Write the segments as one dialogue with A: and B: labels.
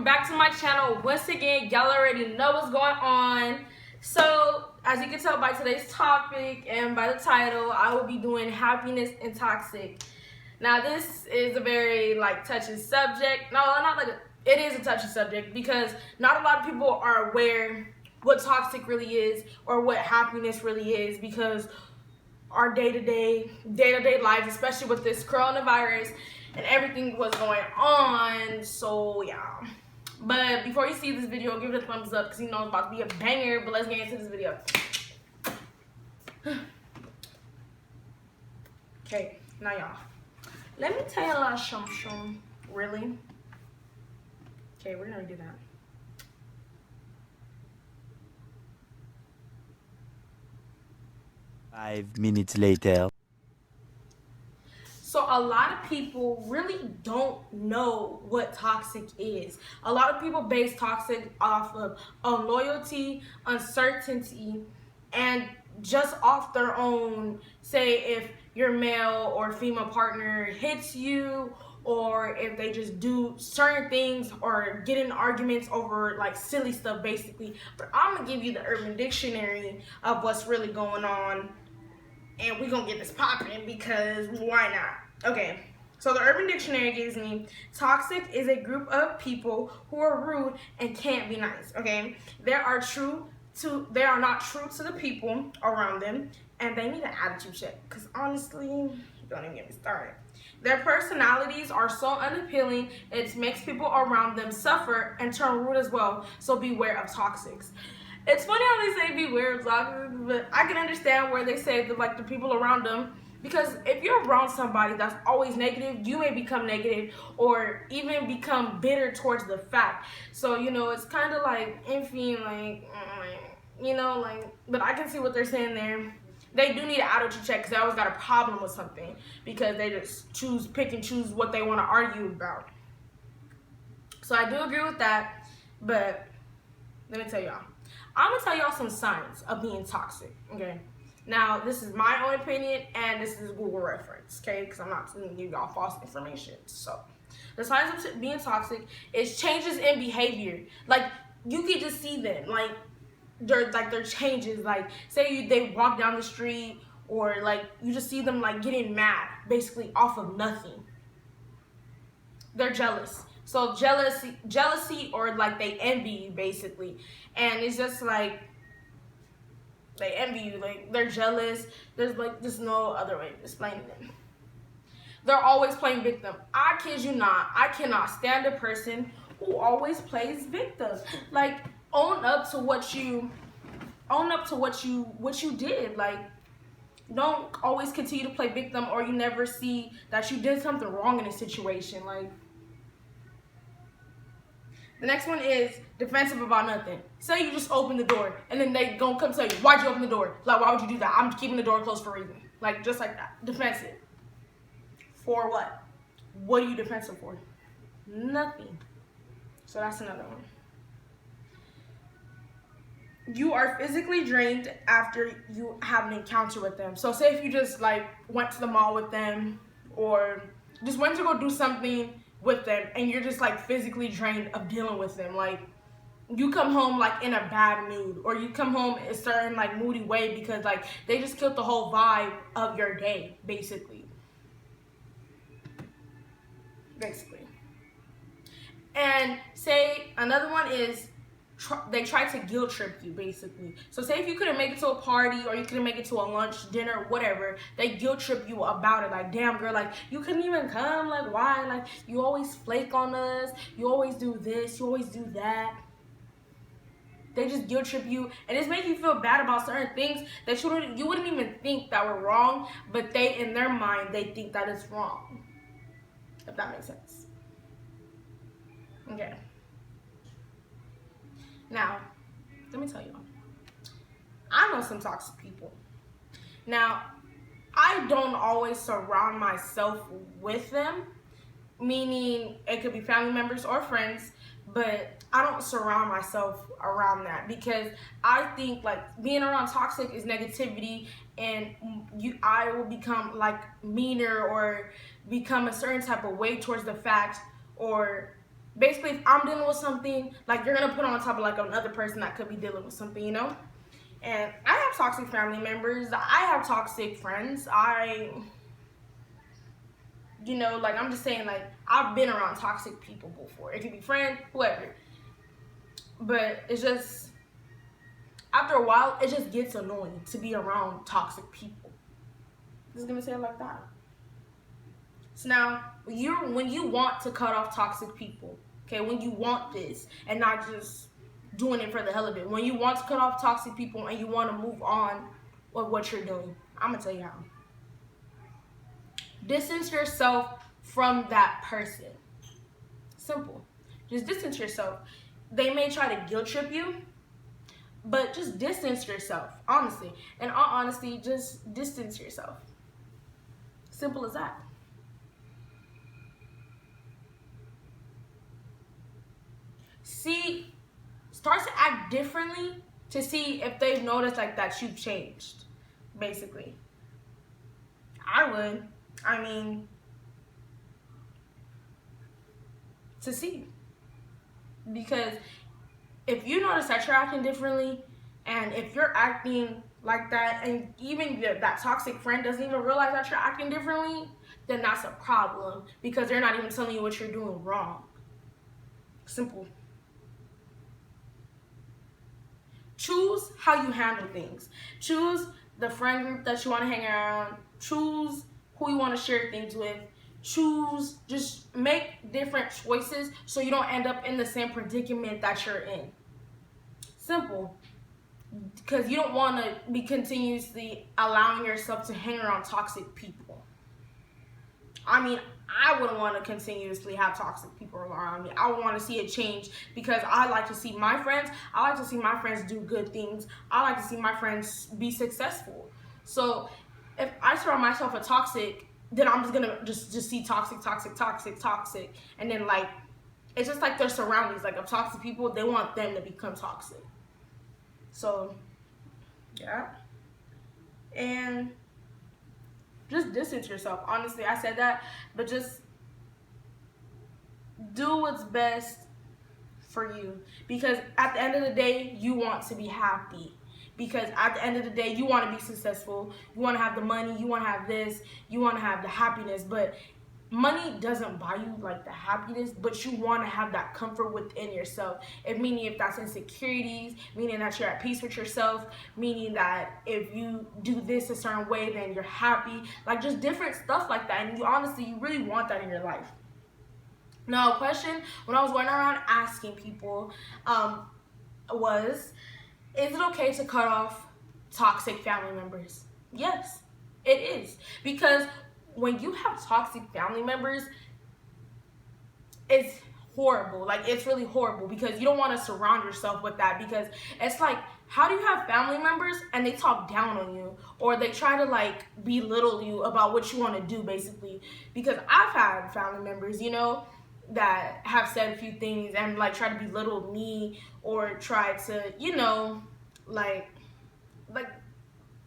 A: back to my channel once again. Y'all already know what's going on. So as you can tell by today's topic and by the title, I will be doing happiness and toxic. Now this is a very touchy subject. No, not like it is a touchy subject because not a lot of people are aware what toxic really is or what happiness really is, because our day-to-day lives, especially with this coronavirus and everything was going on. So yeah, but before you see this video, give it a thumbs up because you know it's about to be a banger. But let's get into this video. Okay, now y'all, let me tell y'all a something. Really? Okay, we're gonna do that.
B: Five minutes later.
A: So a lot of people really don't know what toxic is. A lot of people base toxic off of unloyalty, uncertainty, and just off their own, say if your male or female partner hits you, or if they just do certain things or get in arguments over silly stuff basically. But I'm gonna give you the Urban Dictionary of what's really going on, and we're gonna get this popping because why not? Okay, so the Urban Dictionary gives me toxic is a group of people who are rude and can't be nice. Okay, they are not true to the people around them, and they need an attitude check. Because honestly, don't even get me started. Their personalities are so unappealing, it makes people around them suffer and turn rude as well. So beware of toxics. It's funny how they say beware of toxics, but I can understand where they say the people around them. Because if you're around somebody that's always negative, you may become negative or even become bitter towards the fact. So, it's kind of iffy, but I can see what they're saying there. They do need an attitude check because they always got a problem with something because they just pick and choose what they want to argue about. So I do agree with that, but let me tell y'all. I'm going to tell y'all some signs of being toxic, okay? Now, this is my own opinion, and this is Google reference, okay? Because I'm not going to give y'all false information. So, the signs of being toxic is changes in behavior. You can just see them. Their changes. Say they walk down the street, or, you just see them, getting mad, basically, off of nothing. They're jealous. So, jealousy, or, they envy you, basically. And it's just, they envy you, they're jealous. There's just no other way of explaining it. They're always playing victim. I kid you not, I cannot stand a person who always plays victim. Own up to what you did. Don't always continue to play victim, or you never see that you did something wrong in a situation. The next one is defensive about nothing. Say you just open the door, and then they gonna come tell you, why'd you open the door? Why would you do that? I'm keeping the door closed for a reason. Just like that. Defensive. For what? What are you defensive for? Nothing. So that's another one. You are physically drained after you have an encounter with them. So say if you just went to the mall with them, or just went to go do something with them, and you're just physically drained of dealing with them. You come home in a bad mood, or you come home in a certain moody way because they just killed the whole vibe of your day, basically. And say another one is they try to guilt trip you, basically. So say if you couldn't make it to a party, or you couldn't make it to a lunch, dinner, whatever, they guilt trip you about it. Damn girl, you couldn't even come, why? You always flake on us, you always do this, you always do that. They just guilt trip you, and it's making you feel bad about certain things that you wouldn't even think that were wrong, but in their mind, they think that it's wrong. If that makes sense. Okay. Now, let me tell y'all, I know some toxic people. Now, I don't always surround myself with them, meaning it could be family members or friends, but I don't surround myself around that because I think being around toxic is negativity, and I will become meaner or become a certain type of way towards the fact, or Basically, if I'm dealing with something, like you're gonna put on top of like another person that could be dealing with something, you know. And I have toxic family members. I have toxic friends. Like I'm just saying, like I've been around toxic people before. It could be friend, whoever. But it's just after a while, it just gets annoying to be around toxic people. Just gonna say it like that. So now, when you want to cut off toxic people, okay, when you want this and not just doing it for the hell of it, when you want to cut off toxic people and you want to move on with what you're doing, I'm gonna tell you how. Distance yourself from that person. Simple. Just distance yourself. They may try to guilt trip you, but just distance yourself, honestly. In all honesty, just distance yourself. Simple as that. Start to act differently to see if they've noticed like that you've changed, basically. I would. I mean, to see. Because if you notice that you're acting differently, and if you're acting like that, and even that toxic friend doesn't even realize that you're acting differently, then that's a problem because they're not even telling you what you're doing wrong. Simple. Choose how you handle things. Choose the friend group that you want to hang around. Choose who you want to share things with. Just make different choices so you don't end up in the same predicament that you're in. Simple. Because you don't want to be continuously allowing yourself to hang around toxic people. I mean, I wouldn't want to continuously have toxic people around me. I would want to see a change because I like to see my friends. I like to see my friends do good things. I like to see my friends be successful. So if I surround myself with toxic, then I'm just gonna just see toxic, and then like it's just like their surroundings. Like of toxic people, they want them to become toxic. So yeah, and just distance yourself. Honestly, I said that, but just do what's best for you. Because at the end of the day, you want to be happy. Because at the end of the day, you want to be successful. You want to have the money. You want to have this. You want to have the happiness. But money doesn't buy you like the happiness, but you want to have that comfort within yourself. Meaning if that's insecurities, meaning that you're at peace with yourself, meaning that if you do this a certain way, then you're happy. Like just different stuff like that. And you really want that in your life. Now, a question when I was going around asking people was, is it okay to cut off toxic family members? Yes, it is. Because when you have toxic family members, it's horrible. Like, it's really horrible because you don't want to surround yourself with that because it's like, how do you have family members and they talk down on you or they try to like belittle you about what you want to do, basically? Because I've had family members, that have said a few things and like try to belittle me or try to,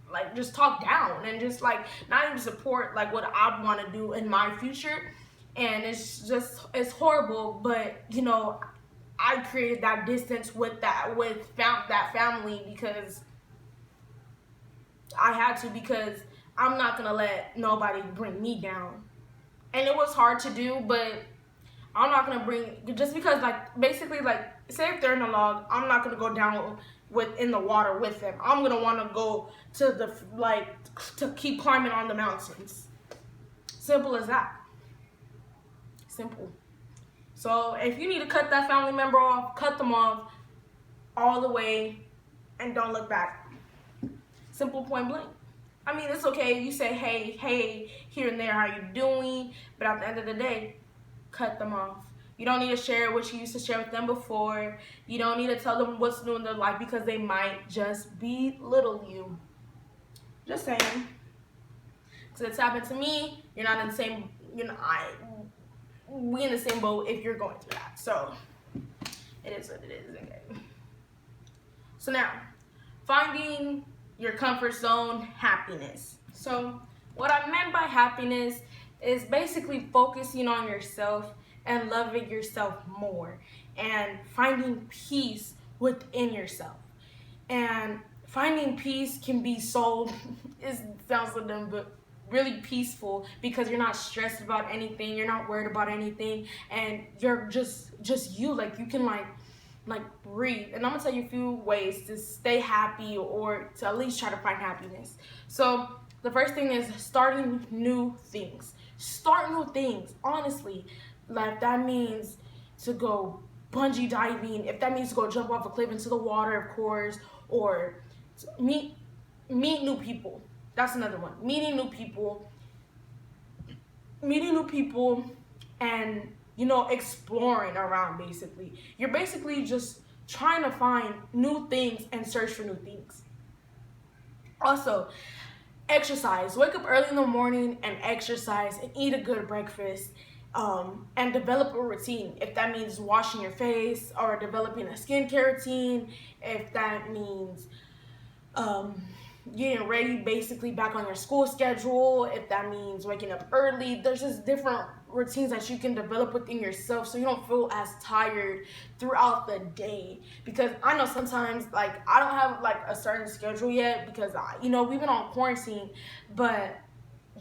A: like just talk down and just like not even support like what I want to do in my future. And it's horrible, but I created that distance with that family because I had to, because I'm not gonna let nobody bring me down. And it was hard to do, but I'm not gonna just because like basically like say if they're in a log, I'm not gonna go down in the water with them. I'm gonna want to go to to keep climbing on the mountains. Simple as that. Simple. So if you need to cut that family member off, cut them off all the way and don't look back. Simple, point blank. I mean, it's okay. You say, hey, here and there, how you doing? But at the end of the day, cut them off. You don't need to share what you used to share with them before. You don't need to tell them what's new in their life because they might just belittle you. Just saying. Because it's happened to me. You're not in the same, we in the same boat if you're going through that. So, it is what it is. Okay. So now, finding your comfort zone happiness. So, what I meant by happiness is basically focusing on yourself and loving yourself more and finding peace within yourself. And finding peace can be so, it sounds so dumb, but really peaceful, because you're not stressed about anything, you're not worried about anything, and you're just you. Like, you can like breathe. And I'm gonna tell you a few ways to stay happy, or to at least try to find happiness. So the first thing is starting new things. Start new things, honestly. Like, that means to go bungee diving, if that means to go jump off a cliff into the water, of course, or meet new people. That's another one. Meeting new people, and exploring around. Basically, you're basically just trying to find new things and search for new things. Also, exercise. Wake up early in the morning and exercise, and eat a good breakfast, and develop a routine. If that means washing your face, or developing a skincare routine, if that means getting ready basically back on your school schedule, if that means waking up early. There's just different routines that you can develop within yourself, so you don't feel as tired throughout the day. Because I know sometimes, like, I don't have like a certain schedule yet, because we've been on quarantine, but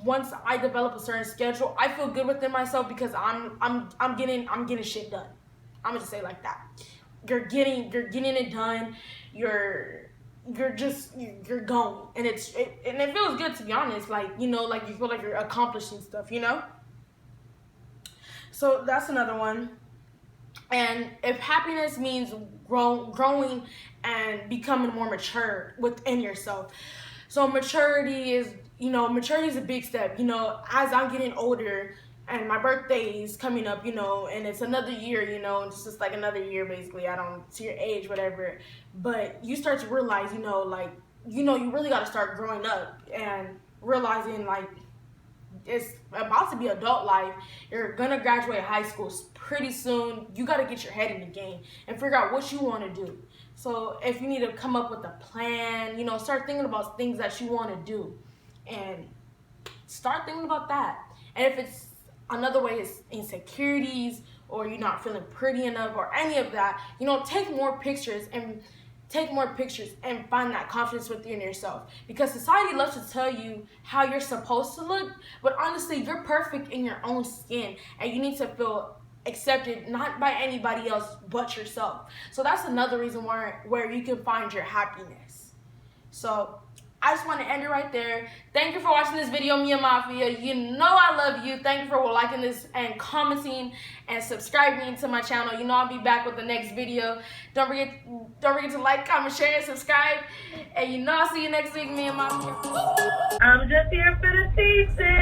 A: once I develop a certain schedule, I feel good within myself, because I'm getting shit done. I'm gonna just say it like that. You're getting it done. You're going, and it feels good, to be honest. Like, like, you feel like you're accomplishing stuff. So that's another one. And if happiness means growing and becoming more mature within yourself, so maturity is a big step. As I'm getting older, and my birthday is coming up, and it's another year, it's just like another year, basically. I don't see your age, whatever, but you start to realize, you really got to start growing up and realizing, like, it's about to be adult life. You're gonna graduate high school pretty soon. You got to get your head in the game and figure out what you want to do. So if you need to come up with a plan, start thinking about things that you want to do, and start thinking about that. And if it's another way is insecurities, or you're not feeling pretty enough, or any of that, take more pictures and find that confidence within yourself. Because society loves to tell you how you're supposed to look, but honestly, you're perfect in your own skin, and you need to feel accepted, not by anybody else but yourself. So that's another reason where you can find your happiness. So I just want to end it right there. Thank you for watching this video, Mafia. I love you. Thank you for liking this and commenting and subscribing to my channel. I'll be back with the next video. Don't forget to like, comment, share, and subscribe. And I'll see you next week, Mafia.
C: I'm just here for the season.